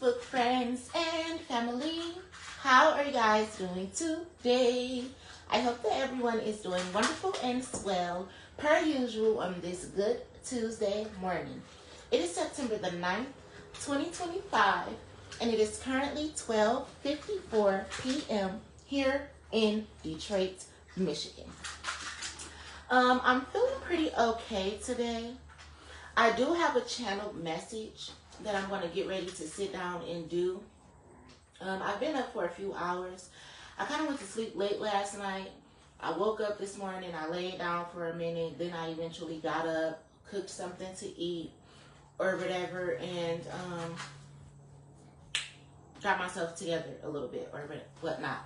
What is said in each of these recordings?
Facebook friends and family. How are you guys doing today? I hope that everyone is doing wonderful and swell per usual on this good Tuesday morning. It is September the 9th, 2025, and it is currently 12:54 p.m. here in Detroit, Michigan. I'm feeling pretty okay today. I do have a channeled message that I'm going to get ready to sit down and do. I've been up for a few hours. I kind of went to sleep late last night. I woke up this morning, I laid down for a minute, then I eventually got up, cooked something to eat or whatever, and got myself together a little bit or whatnot.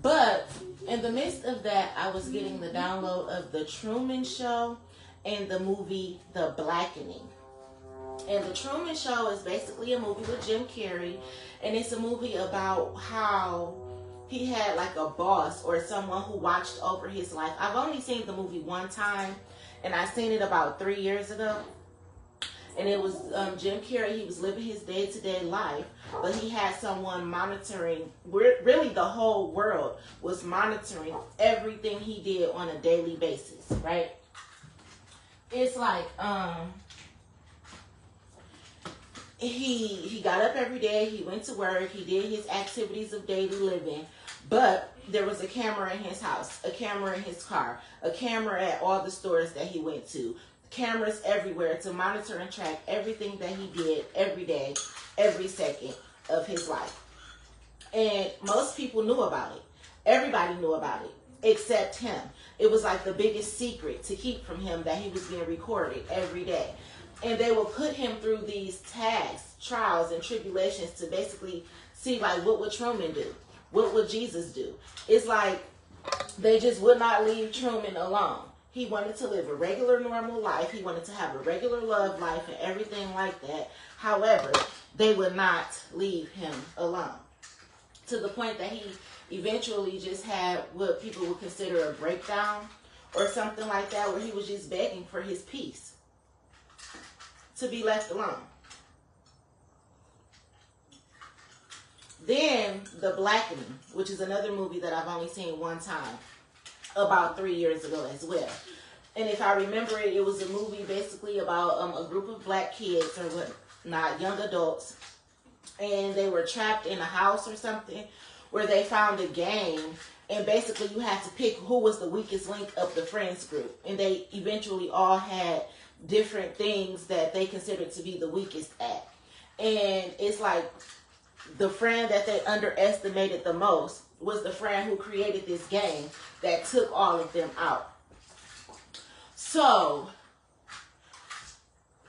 But in the midst of that, I was getting the download of The Truman Show and the movie The Blackening. And The Truman Show is basically a movie with Jim Carrey, and it's a movie about how he had like a boss or someone who watched over his life. I've only seen the movie one time, and I seen it about 3 years ago. And it was Jim Carrey. He was living his day-to-day life, but he had someone monitoring. Really, the whole world was monitoring everything he did on a daily basis, right? It's like he got up every day. He went to work. He did his activities of daily living, but there was a camera in his house, a camera in his car, a camera at all the stores that he went to. Cameras everywhere to monitor and track everything that he did every day, every second of his life. And most people knew about it. Everybody knew about it, except him. It was like the biggest secret to keep from him that he was being recorded every day. And they will put him through these tasks, trials, and tribulations to basically see, like, what would Truman do? What would Jesus do? It's like they just would not leave Truman alone. He wanted to live a regular, normal life. He wanted to have a regular love life and everything like that. However, they would not leave him alone. To the point that he eventually just had what people would consider a breakdown or something like that, where he was just begging for his peace to be left alone. Then The Blackening, which is another movie that I've only seen one time, about 3 years ago as well. And if I remember it, it was a movie basically about a group of black kids or whatnot, young adults, and they were trapped in a house or something where they found a game, and basically you had to pick who was the weakest link of the friends group, and they eventually all had different things that they considered to be the weakest at. And it's like the friend that they underestimated the most was the friend who created this game that took all of them out. So,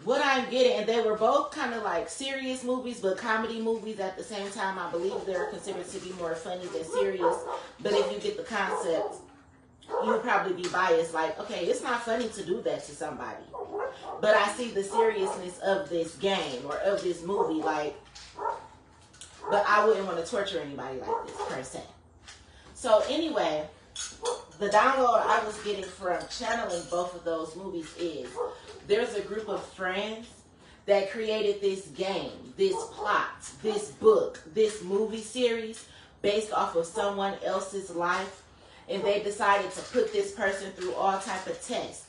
what I'm getting, and they were both kind of like serious movies, but comedy movies at the same time. I believe they're considered to be more funny than serious. But if you get the concept, you'll probably be biased. Like, okay, it's not funny to do that to somebody. But I see the seriousness of this game or of this movie, like, but I wouldn't want to torture anybody like this, per se. So anyway, the download I was getting from channeling both of those movies is there's a group of friends that created this game, this plot, this book, this movie series based off of someone else's life, and they decided to put this person through all type of tests.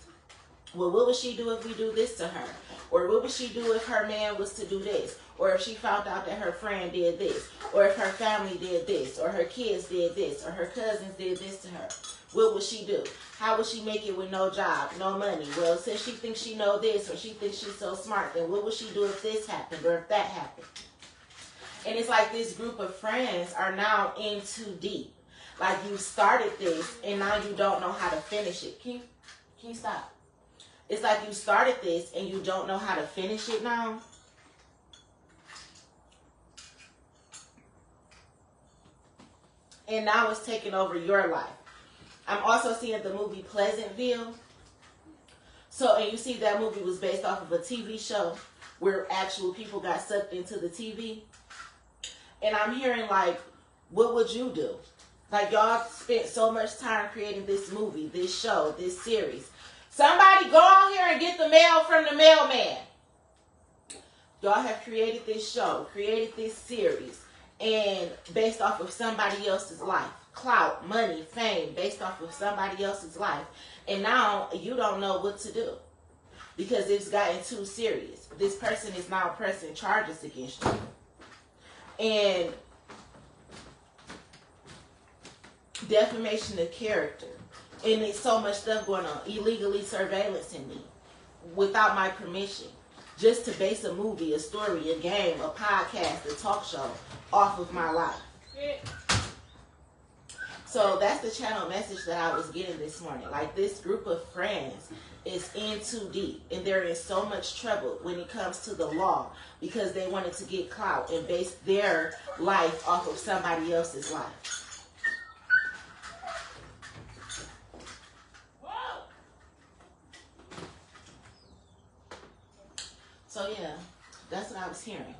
Well, what would she do if we do this to her? Or what would she do if her man was to do this? Or if she found out that her friend did this? Or if her family did this? Or her kids did this? Or her cousins did this to her? What would she do? How would she make it with no job, no money? Well, since she thinks she know this, or she thinks she's so smart, then what would she do if this happened or if that happened? And it's like this group of friends are now in too deep. Like, you started this and now you don't know how to finish it. Can you stop? It's like you started this and you don't know how to finish it now. And now it's taking over your life. I'm also seeing the movie Pleasantville. So, and you see that movie was based off of a TV show where actual people got sucked into the TV. And I'm hearing, like, what would you do? Like, y'all spent so much time creating this movie, this show, this series. Somebody go on here and get the mail from the mailman. Y'all have created this show, created this series, and based off of somebody else's life. Clout, money, fame, based off of somebody else's life. And now you don't know what to do because it's gotten too serious. This person is now pressing charges against you. And defamation of character. And there's so much stuff going on. Illegally surveillancing me without my permission. Just to base a movie, a story, a game, a podcast, a talk show off of my life. So that's the channel message that I was getting this morning. Like, this group of friends is in too deep. And they're in so much trouble when it comes to the law. Because they wanted to get clout and base their life off of somebody else's life. So yeah, that's what I was hearing.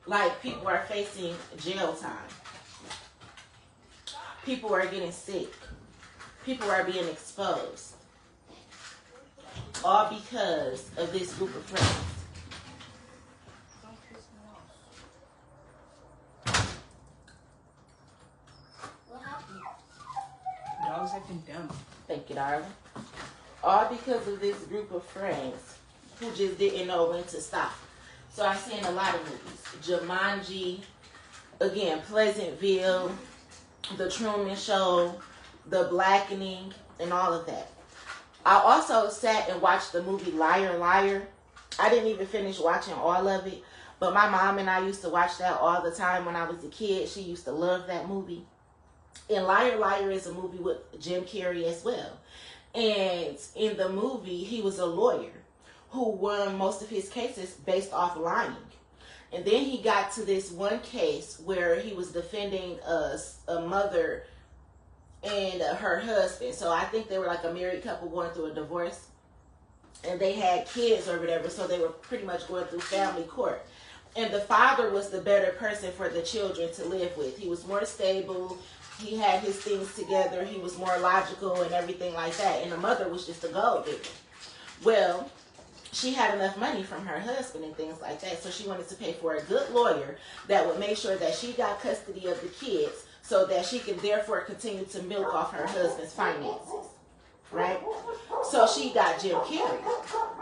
Like, people are facing jail time. People are getting sick. People are being exposed. All because of this group of friends. What happened? Dog's acting dumb. Thank you, darling. All because of this group of friends who just didn't know when to stop. So I've seen a lot of movies. Jumanji, again, Pleasantville, The Truman Show, The Blackening, and all of that. I also sat and watched the movie Liar Liar. I didn't even finish watching all of it, but my mom and I used to watch that all the time when I was a kid. She used to love that movie. And Liar Liar is a movie with Jim Carrey as well. And in the movie, he was a lawyer who won most of his cases based off lying. And then he got to this one case where he was defending a mother and her husband. So I think they were like a married couple going through a divorce. And they had kids or whatever, so they were pretty much going through family court. And the father was the better person for the children to live with. He was more stable. He had his things together. He was more logical and everything like that. And the mother was just a gold digger. Well, she had enough money from her husband and things like that, so she wanted to pay for a good lawyer that would make sure that she got custody of the kids so that she can therefore continue to milk off her husband's finances, right? So she got Jim Carrey,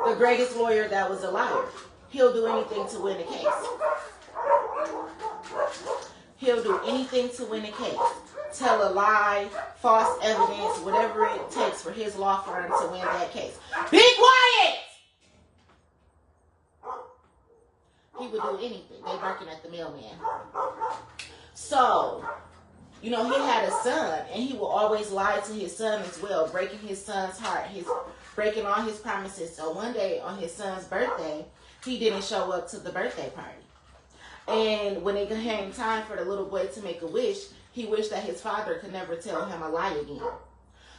the greatest lawyer that was a liar. He'll do anything to win a case. He'll do anything to win a case. Tell a lie, false evidence, whatever it takes for his law firm to win that case. Be quiet! He would do anything. They working at the mailman. So, you know, he had a son, and he will always lie to his son as well, breaking his son's heart, breaking all his promises. So one day on his son's birthday, he didn't show up to the birthday party. And when it came time for the little boy to make a wish, he wished that his father could never tell him a lie again.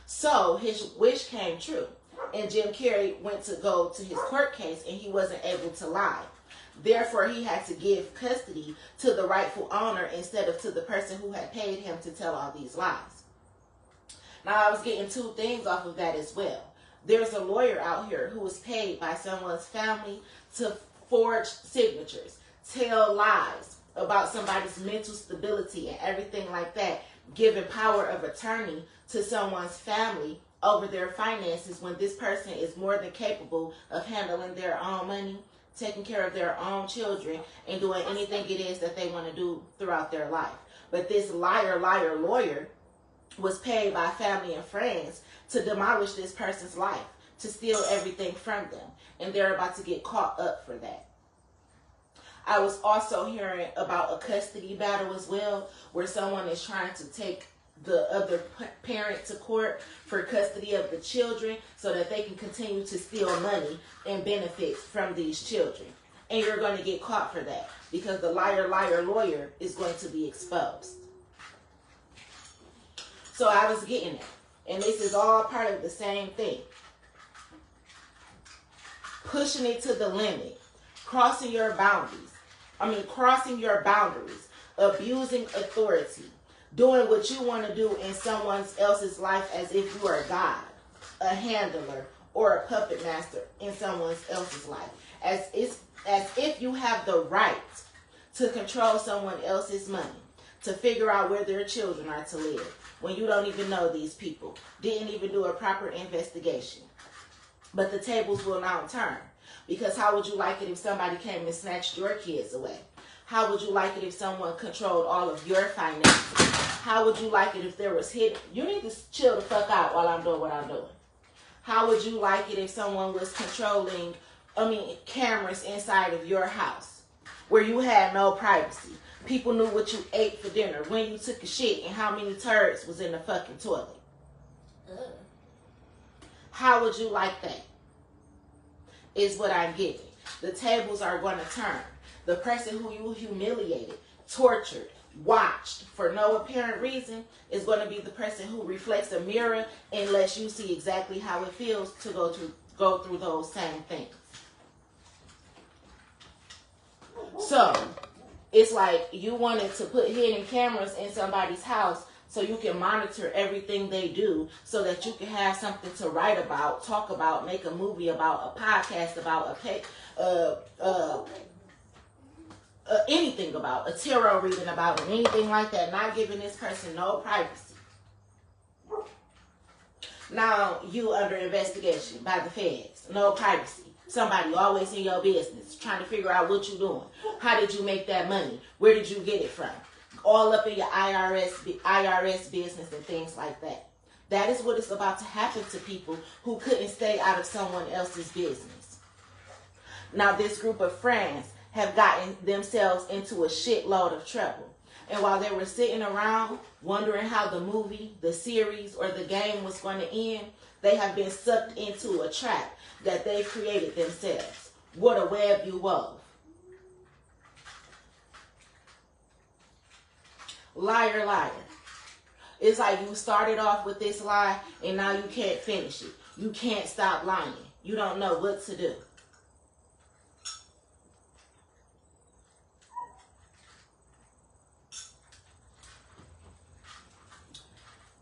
So his wish came true. And Jim Carrey went to go to his court case, and he wasn't able to lie. Therefore, he had to give custody to the rightful owner instead of to the person who had paid him to tell all these lies. Now, I was getting two things off of that as well. There's a lawyer out here who was paid by someone's family to forge signatures, tell lies about somebody's mental stability and everything like that, giving power of attorney to someone's family over their finances when this person is more than capable of handling their own money, taking care of their own children, and doing anything it is that they want to do throughout their life. But this liar lawyer was paid by family and friends to demolish this person's life, to steal everything from them. And they're about to get caught up for that. I was also hearing about a custody battle as well, where someone is trying to take the other parent to court for custody of the children so that they can continue to steal money and benefits from these children. And you're going to get caught for that because the liar lawyer is going to be exposed. So I was getting it. And this is all part of the same thing. Pushing it to the limit. Crossing your boundaries. Abusing authority. Doing what you want to do in someone else's life as if you are God, a handler, or a puppet master in someone else's life. as if you have the right to control someone else's money, to figure out where their children are to live, when you don't even know these people, didn't even do a proper investigation. But the tables will now turn. Because how would you like it if somebody came and snatched your kids away? How would you like it if someone controlled all of your finances? How would you like it if there was hidden? You need to chill the fuck out while I'm doing what I'm doing. How would you like it if someone was controlling, cameras inside of your house where you had no privacy? People knew what you ate for dinner, when you took a shit, and how many turds was in the fucking toilet. How would you like that? Is what I'm getting. The tables are going to turn. The person who you humiliated, tortured, watched for no apparent reason is going to be the person who reflects a mirror and lets you see exactly how it feels to go through those same things. So it's like you wanted to put hidden cameras in somebody's house so you can monitor everything they do, so that you can have something to write about, talk about, make a movie about, a podcast about, anything about, a tarot reading about, and anything like that, not giving this person no privacy. Now you under investigation by the feds, no privacy. Somebody always in your business, trying to figure out what you're doing. How did you make that money? Where did you get it from? All up in your IRS business and things like that. That is what is about to happen to people who couldn't stay out of someone else's business. Now this group of friends have gotten themselves into a shitload of trouble. And while they were sitting around wondering how the movie, the series, or the game was going to end, they have been sucked into a trap that they've created themselves. What a web you wove. Liar, liar. It's like you started off with this lie and now you can't finish it. You can't stop lying. You don't know what to do.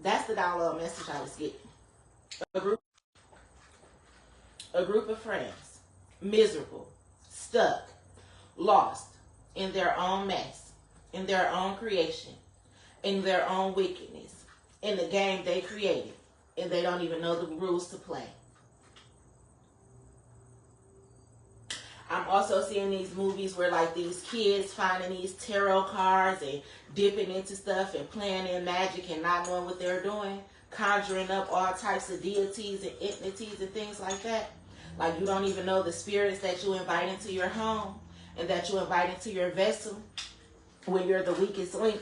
That's the download message I was getting. A group of friends, miserable, stuck, lost in their own mess, in their own creation, in their own wickedness, in the game they created, and they don't even know the rules to play. I'm also seeing these movies where like these kids finding these tarot cards and dipping into stuff and playing in magic and not knowing what they're doing, conjuring up all types of deities and entities and things like that. Like you don't even know the spirits that you invite into your home and that you invite into your vessel when you're the weakest link.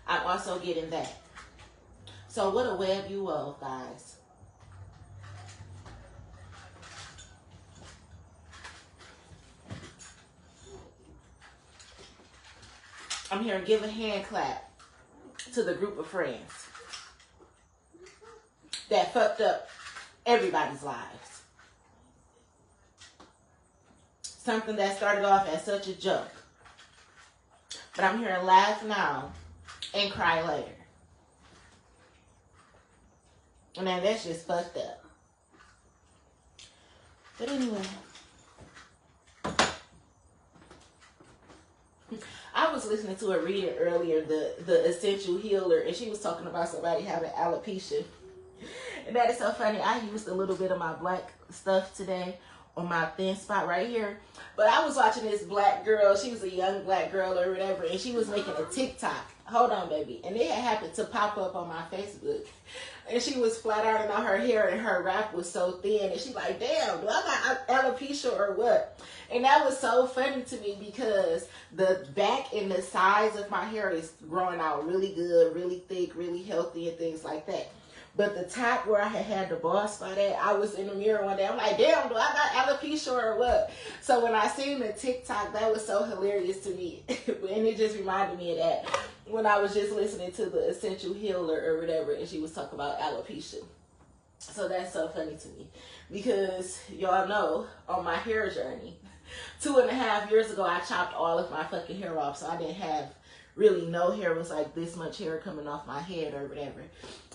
I'm also getting that. So what a web you wove, guys. I'm here to give a hand clap to the group of friends that fucked up everybody's lives. Something that started off as such a joke. But I'm here to laugh now and cry later. And then that's just fucked up. But anyway. I was listening to a reading earlier, the Essential Healer, and she was talking about somebody having alopecia. And that is so funny. I used a little bit of my black stuff today on my thin spot right here. But I was watching this black girl. She was a young black girl or whatever, and she was making a TikTok. Hold on, baby. And it had happened to pop up on my Facebook. And she was flat ironing out her hair, and her wrap was so thin. And she's like, damn, do I got alopecia or what? And that was so funny to me because the back and the sides of my hair is growing out really good, really thick, really healthy, and things like that. But the top where I had the bald spot at, I was in the mirror one day. I'm like, damn, do I got alopecia or what? So when I seen the TikTok, that was so hilarious to me. And it just reminded me of that when I was just listening to the Essential Healer or whatever, and she was talking about alopecia. So that's so funny to me because y'all know on my hair journey, 2.5 years ago, I chopped all of my fucking hair off. So I didn't have really no hair. It was like this much hair coming off my head or whatever.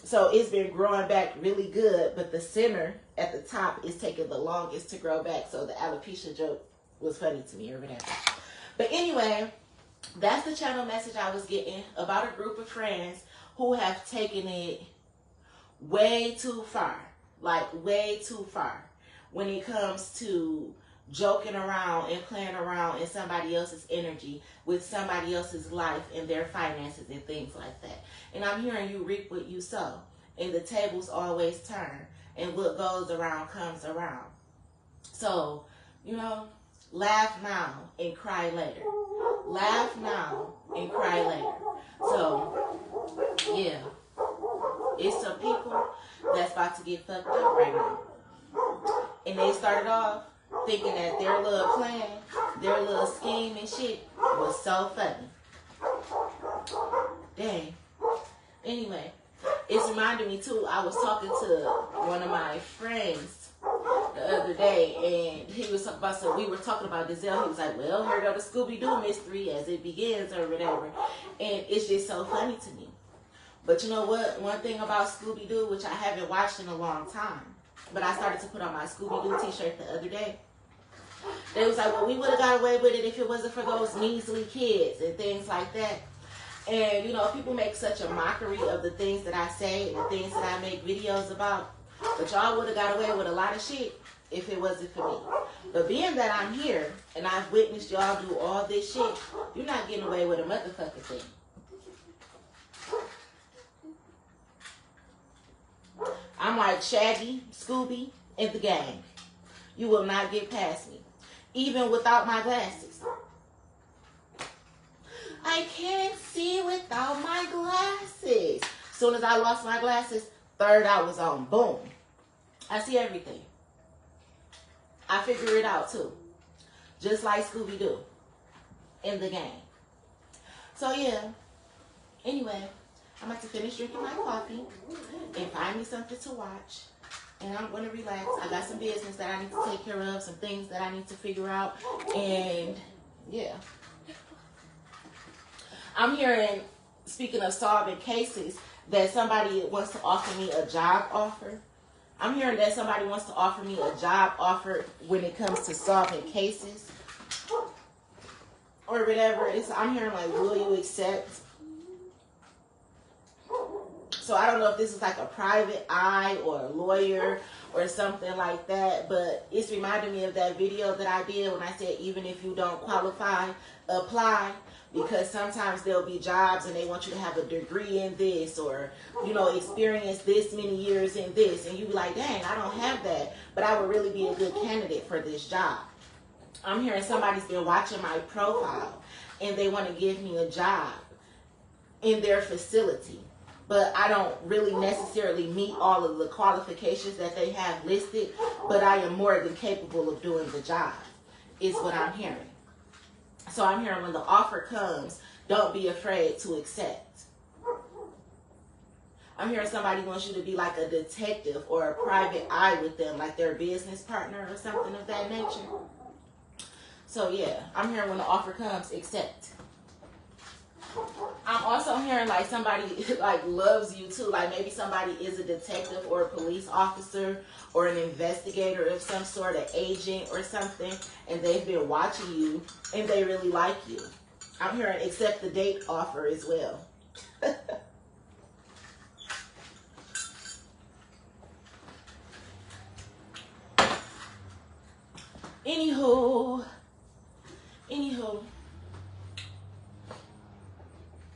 So it's been growing back really good, but the center at the top is taking the longest to grow back. So the alopecia joke was funny to me or whatever. But anyway, that's the channel message I was getting about a group of friends who have taken it way too far. Like, way too far. When it comes to joking around and playing around in somebody else's energy with somebody else's life and their finances and things like that. And I'm hearing you reap what you sow. And the tables always turn. And what goes around comes around. So, you know, laugh now and cry later. Laugh now and cry later. So, yeah. It's some people that's about to get fucked up right now. And they started off thinking that their little plan, their little scheme and shit was so funny. Dang. Anyway, it's reminded me too, I was talking to one of my friends the other day, and he was talking about, so we were talking about Denzel. He was like, well, here go the Scooby-Doo mystery as it begins or whatever. And it's just so funny to me. But you know what? One thing about Scooby-Doo, which I haven't watched in a long time, but I started to put on my Scooby-Doo t-shirt the other day. They was like, well, we would have got away with it if it wasn't for those measly kids and things like that. And, you know, people make such a mockery of the things that I say and the things that I make videos about. But y'all would have got away with a lot of shit if it wasn't for me. But being that I'm here and I've witnessed y'all do all this shit, you're not getting away with a motherfucking thing. I'm like Shaggy, Scooby, and the gang. You will not get past me. Even without my glasses. I can't see without my glasses. As soon as I lost my glasses, third eye was on. Boom. I see everything. I figure it out too. Just like Scooby-Doo. In the game. So yeah. Anyway, I'm about to finish drinking my coffee and find me something to watch. And I'm going to relax. I got some business that I need to take care of, some things that I need to figure out. And yeah. I'm hearing, speaking of solving cases, that somebody wants to offer me a job offer. I'm hearing that somebody wants to offer me a job offer when it comes to solving cases. Or whatever. I'm hearing like, will you accept? So I don't know if this is like a private eye or a lawyer or something like that, but it's reminding me of that video that I did when I said even if you don't qualify, apply, because sometimes there'll be jobs and they want you to have a degree in this or, you know, experience this many years in this, and you be like, dang, I don't have that, but I would really be a good candidate for this job. I'm hearing somebody's been watching my profile and they want to give me a job in their facility. But I don't really necessarily meet all of the qualifications that they have listed, but I am more than capable of doing the job, is what I'm hearing. So I'm hearing when the offer comes, don't be afraid to accept. I'm hearing somebody wants you to be like a detective or a private eye with them, like their business partner or something of that nature. So yeah, I'm hearing when the offer comes, accept. I'm also hearing like somebody like loves you too. Like maybe somebody is a detective or a police officer or an investigator of some sort, an agent or something, and they've been watching you and they really like you. I'm hearing accept the date offer as well. Anywho,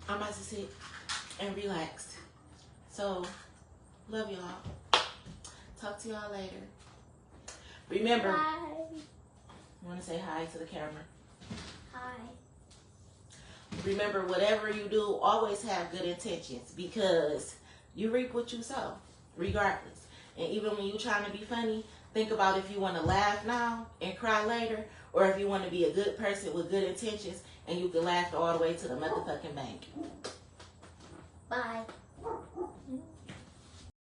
I'm about to sit and relax. So, love y'all. Talk to y'all later. Remember, Hi. Want to say hi to the camera? Hi. Remember, whatever you do, always have good intentions because you reap what you sow, regardless. And even when you're trying to be funny, think about if you want to laugh now and cry later, or if you want to be a good person with good intentions and you can laugh all the way to the motherfucking bank. Bye.